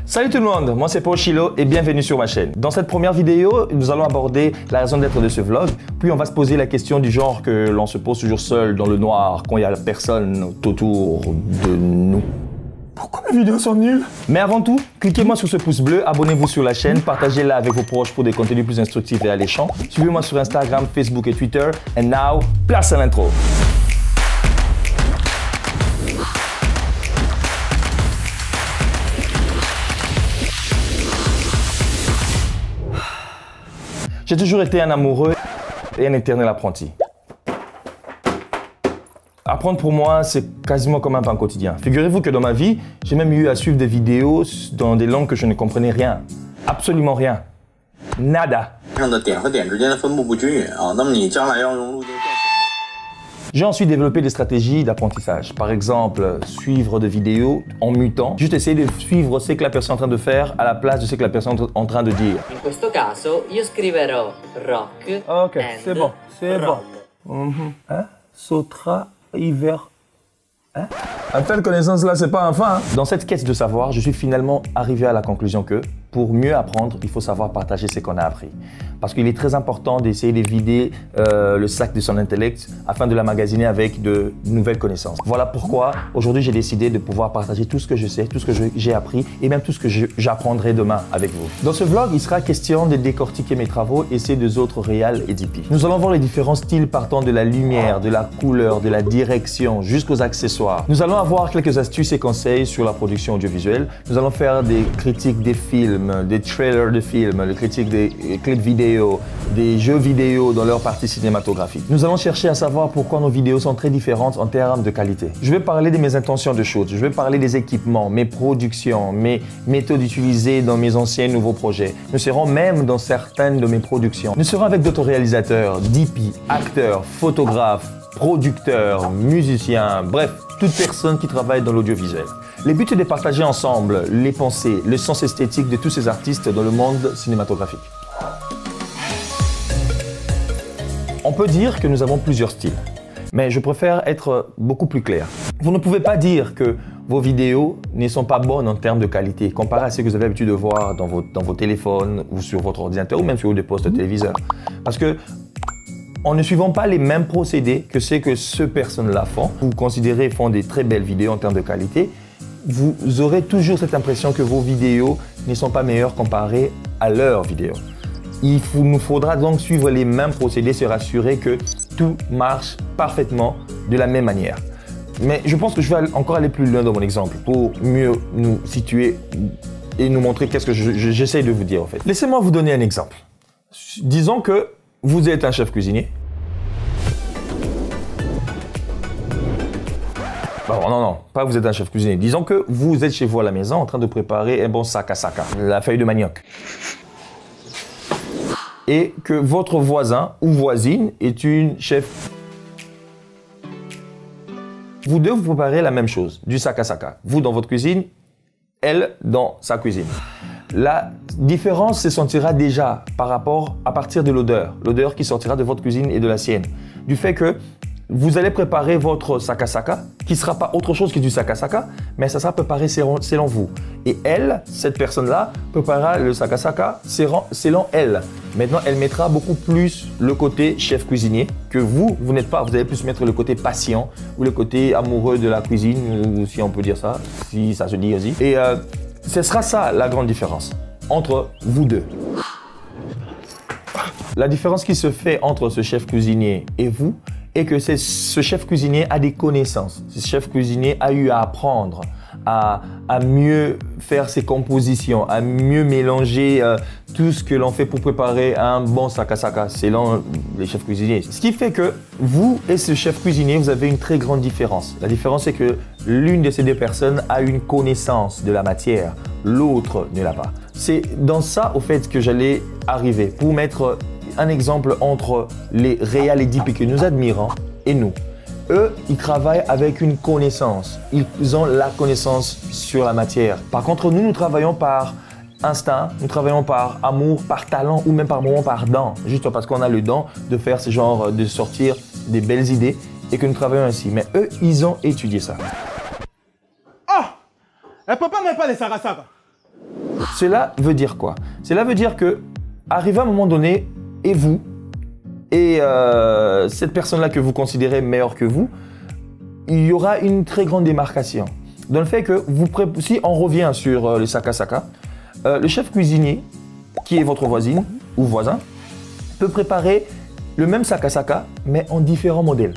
Salut tout le monde, moi c'est Paul Chilo et bienvenue sur ma chaîne. Dans cette première vidéo, nous allons aborder la raison d'être de ce vlog, puis on va se poser la question du genre que l'on se pose toujours seul dans le noir quand il n'y a personne autour de nous. Pourquoi mes vidéos sont nulles? Mais avant tout, cliquez-moi sur ce pouce bleu, abonnez-vous sur la chaîne, partagez-la avec vos proches pour des contenus plus instructifs et alléchants. Suivez-moi sur Instagram, Facebook et Twitter. And now, place à l'intro. J'ai toujours été un amoureux et un éternel apprenti. Apprendre pour moi, c'est quasiment comme un pain quotidien. Figurez-vous que dans ma vie, j'ai même eu à suivre des vidéos dans des langues que je ne comprenais rien. Absolument rien. Nada. J'ai ensuite développé des stratégies d'apprentissage. Par exemple, suivre des vidéos en mutant. Juste essayer de suivre ce que la personne est en train de faire à la place de ce que la personne est en train de dire. In questo caso, io scriverò rock. Ok, c'est bon, c'est bon. Hein? Sautra, hiver. Hein? À telle connaissance là, c'est pas un fin. Hein? Dans cette quête de savoir, je suis finalement arrivé à la conclusion que pour mieux apprendre, il faut savoir partager ce qu'on a appris. Parce qu'il est très important d'essayer de vider le sac de son intellect afin de l'emmagasiner avec de nouvelles connaissances. Voilà pourquoi aujourd'hui j'ai décidé de pouvoir partager tout ce que je sais, tout ce que j'ai appris et même tout ce que j'apprendrai demain avec vous. Dans ce vlog, il sera question de décortiquer mes travaux et ceux des autres réals et DP. Nous allons voir les différents styles partant de la lumière, de la couleur, de la direction jusqu'aux accessoires. Nous allons avoir quelques astuces et conseils sur la production audiovisuelle. Nous allons faire des critiques des films, des trailers de films, des critiques des clips vidéo, des jeux vidéo dans leur partie cinématographique. Nous allons chercher à savoir pourquoi nos vidéos sont très différentes en termes de qualité. Je vais parler de mes intentions de shoot, je vais parler des équipements, mes productions, mes méthodes utilisées dans mes anciens nouveaux projets. Nous serons même dans certaines de mes productions. Nous serons avec d'autres réalisateurs, DP, acteurs, photographes, producteurs, musiciens, bref, toute personne qui travaille dans l'audiovisuel. Le but est de partager ensemble les pensées, le sens esthétique de tous ces artistes dans le monde cinématographique. On peut dire que nous avons plusieurs styles, mais je préfère être beaucoup plus clair. Vous ne pouvez pas dire que vos vidéos ne sont pas bonnes en termes de qualité, comparé à ce que vous avez l'habitude de voir dans vos téléphones ou sur votre ordinateur ou même sur des postes téléviseurs. Parce que en ne suivant pas les mêmes procédés que ce que ces personnes-là font, vous considérez font des très belles vidéos en termes de qualité, vous aurez toujours cette impression que vos vidéos ne sont pas meilleures comparées à leurs vidéos. Il nous faudra donc suivre les mêmes procédés, se rassurer que tout marche parfaitement de la même manière. Mais je pense que je vais encore aller plus loin dans mon exemple pour mieux nous situer et nous montrer qu'est-ce que j'essaie de vous dire en fait. Laissez-moi vous donner un exemple. Disons que vous êtes un chef cuisinier. Non, pas vous êtes un chef cuisinier. Disons que vous êtes chez vous à la maison en train de préparer un bon saka, la feuille de manioc. Et que votre voisin ou voisine est une chef. Vous deux, vous préparez la même chose, du saka. Vous dans votre cuisine, elle dans sa cuisine. La différence se sentira déjà à partir de l'odeur qui sortira de votre cuisine et de la sienne. Du fait que vous allez préparer votre saka, qui ne sera pas autre chose que du saka, mais ça sera préparé selon vous. Et elle, cette personne-là, préparera le saka selon elle. Maintenant, elle mettra beaucoup plus le côté chef cuisinier que vous n'êtes pas. Vous allez plus mettre le côté patient ou le côté amoureux de la cuisine, si on peut dire ça, si ça se dit aussi. Et ce sera ça la grande différence entre vous deux. La différence qui se fait entre ce chef cuisinier et vous est que ce chef cuisinier a des connaissances. Ce chef cuisinier a eu à apprendre à mieux faire ses compositions, à mieux mélanger tout ce que l'on fait pour préparer un bon saka selon les chefs cuisiniers. Ce qui fait que vous et ce chef cuisinier, vous avez une très grande différence. La différence, c'est que l'une de ces deux personnes a une connaissance de la matière, l'autre ne l'a pas. C'est dans ça, au fait, que j'allais arriver pour mettre un exemple entre les réals et DP que nous admirons et nous. Eux, ils travaillent avec une connaissance. Ils ont la connaissance sur la matière. Par contre, nous travaillons par instinct, nous travaillons par amour, par talent ou même par moment par don. Juste parce qu'on a le don de faire ce genre, de sortir des belles idées et que nous travaillons ainsi. Mais eux, ils ont étudié ça. Ah! Elle peut pas même pas les Sarasaka. Cela veut dire quoi? Cela veut dire que, arrivé à un moment donné, et vous, et cette personne-là que vous considérez meilleure que vous, il y aura une très grande démarcation. Dans le fait que, si on revient sur le saka-saka, le chef cuisinier, qui est votre voisine ou voisin, peut préparer le même saka-saka, mais en différents modèles.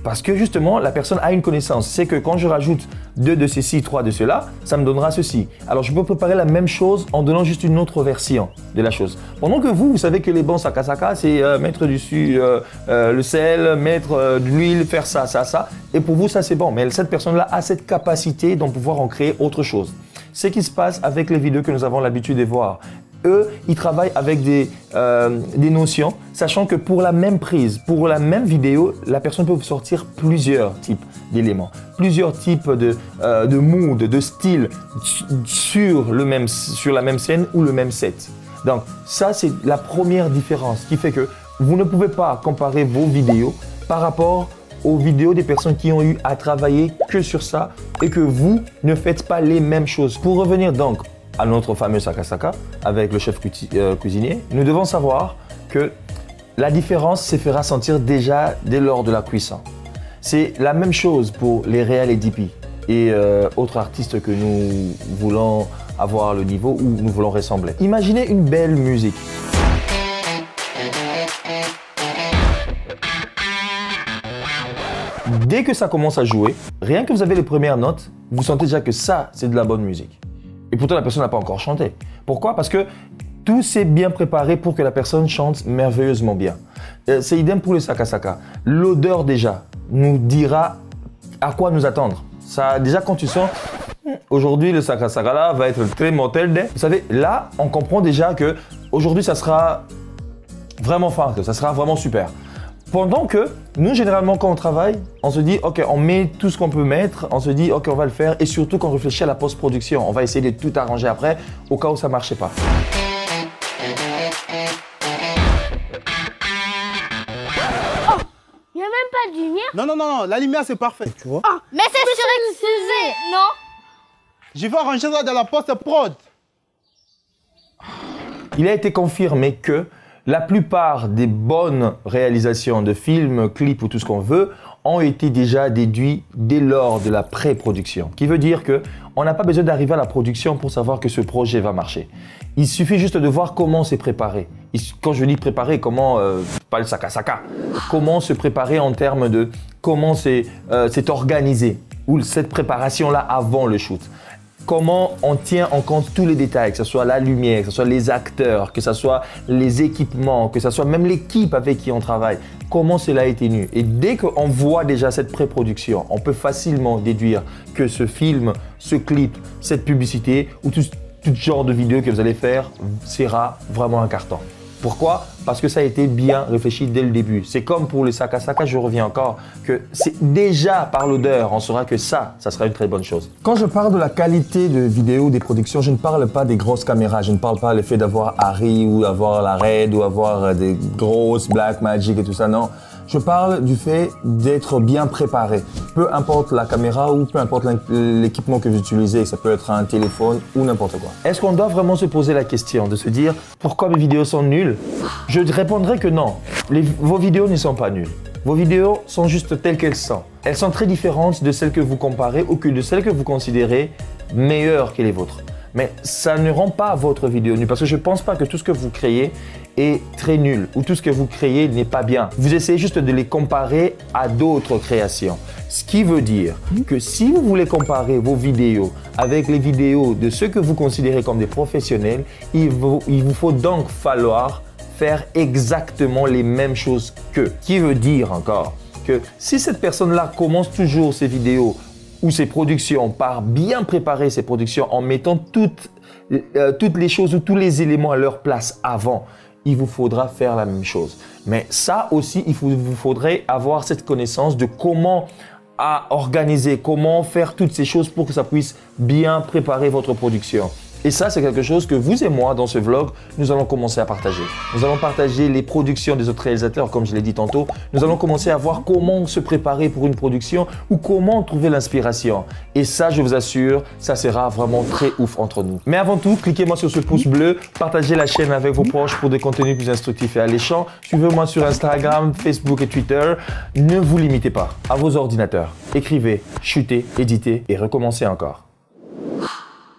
Parce que justement, la personne a une connaissance. C'est que quand je rajoute 2 de ceci, 3 de cela, ça me donnera ceci. Alors je peux préparer la même chose en donnant juste une autre version de la chose. Pendant que vous savez que les bons saka-saka, c'est mettre dessus le sel, mettre de l'huile, faire ça, ça, ça. Et pour vous, ça c'est bon. Mais cette personne-là a cette capacité d'en pouvoir en créer autre chose. Ce qui se passe avec les vidéos que nous avons l'habitude de voir. Eux, ils travaillent avec des notions, sachant que pour la même prise, pour la même vidéo, la personne peut vous sortir plusieurs types d'éléments, plusieurs types de mood, de style sur la même scène ou le même set. Donc ça, c'est la première différence qui fait que vous ne pouvez pas comparer vos vidéos par rapport aux vidéos des personnes qui ont eu à travailler que sur ça et que vous ne faites pas les mêmes choses. Pour revenir donc à notre fameux saka-saka avec le chef cuisinier, nous devons savoir que la différence se fera sentir déjà dès lors de la cuisson. C'est la même chose pour les réals et DP et autres artistes que nous voulons avoir le niveau où nous voulons ressembler. Imaginez une belle musique. Dès que ça commence à jouer, rien que vous avez les premières notes, vous sentez déjà que ça, c'est de la bonne musique. Et pourtant, la personne n'a pas encore chanté. Pourquoi? Parce que tout s'est bien préparé pour que la personne chante merveilleusement bien. C'est idem pour le saka-saka. L'odeur déjà nous dira à quoi nous attendre. Ça, déjà, quand tu sens, aujourd'hui, le saka-saka là va être très mortel. Vous savez, là, on comprend déjà que aujourd'hui, ça sera vraiment fun, ça sera vraiment super. Pendant que nous, généralement, quand on travaille, on se dit, OK, on met tout ce qu'on peut mettre, on se dit, OK, on va le faire. Et surtout, quand on réfléchit à la post-production, on va essayer de tout arranger après, au cas où ça ne marchait pas. Oh, il n'y a même pas de lumière. Non, la lumière, c'est parfait, tu vois. Oh, mais c'est surexposé, non? Je vais arranger ça dans la post-prod. Il a été confirmé que la plupart des bonnes réalisations de films, clips ou tout ce qu'on veut ont été déjà déduits dès lors de la pré-production. Qui veut dire qu'on n'a pas besoin d'arriver à la production pour savoir que ce projet va marcher. Il suffit juste de voir comment c'est préparé. Quand je dis préparer, comment, pas le saka-saka, comment se préparer en termes de comment c'est organisé ou cette préparation-là avant le shoot. Comment on tient en compte tous les détails, que ce soit la lumière, que ce soit les acteurs, que ce soit les équipements, que ce soit même l'équipe avec qui on travaille. Comment cela a été nu. Et dès qu'on voit déjà cette pré-production, on peut facilement déduire que ce film, ce clip, cette publicité ou tout genre de vidéo que vous allez faire sera vraiment un carton. Pourquoi? Parce que ça a été bien réfléchi dès le début. C'est comme pour le saka-saka, je reviens encore, que c'est déjà par l'odeur, on saura que ça sera une très bonne chose. Quand je parle de la qualité de vidéo, des productions, je ne parle pas des grosses caméras. Je ne parle pas du fait d'avoir Harry ou avoir la Red ou avoir des grosses Blackmagic et tout ça, non. Je parle du fait d'être bien préparé. Peu importe la caméra ou peu importe l'équipement que vous utilisez, ça peut être un téléphone ou n'importe quoi. Est-ce qu'on doit vraiment se poser la question de se dire pourquoi mes vidéos sont nulles? Je répondrai que non. Vos vidéos ne sont pas nulles. Vos vidéos sont juste telles qu'elles sont. Elles sont très différentes de celles que vous comparez ou que de celles que vous considérez meilleures que les vôtres. Mais ça ne rend pas votre vidéo nulle parce que je ne pense pas que tout ce que vous créez est très nul ou tout ce que vous créez n'est pas bien. Vous essayez juste de les comparer à d'autres créations. Ce qui veut dire que si vous voulez comparer vos vidéos avec les vidéos de ceux que vous considérez comme des professionnels, il vous faut donc falloir faire exactement les mêmes choses qu'eux. Qui veut dire encore que si cette personne-là commence toujours ses vidéos ou ses productions par bien préparer ses productions en mettant toutes les choses ou tous les éléments à leur place avant, il vous faudra faire la même chose. Mais ça aussi, vous faudrait avoir cette connaissance de comment organiser, comment faire toutes ces choses pour que ça puisse bien préparer votre production. Et ça, c'est quelque chose que vous et moi, dans ce vlog, nous allons commencer à partager. Nous allons partager les productions des autres réalisateurs, comme je l'ai dit tantôt. Nous allons commencer à voir comment se préparer pour une production ou comment trouver l'inspiration. Et ça, je vous assure, ça sera vraiment très ouf entre nous. Mais avant tout, cliquez-moi sur ce pouce bleu, partagez la chaîne avec vos proches pour des contenus plus instructifs et alléchants. Suivez-moi sur Instagram, Facebook et Twitter. Ne vous limitez pas à vos ordinateurs. Écrivez, shootez, éditez et recommencez encore.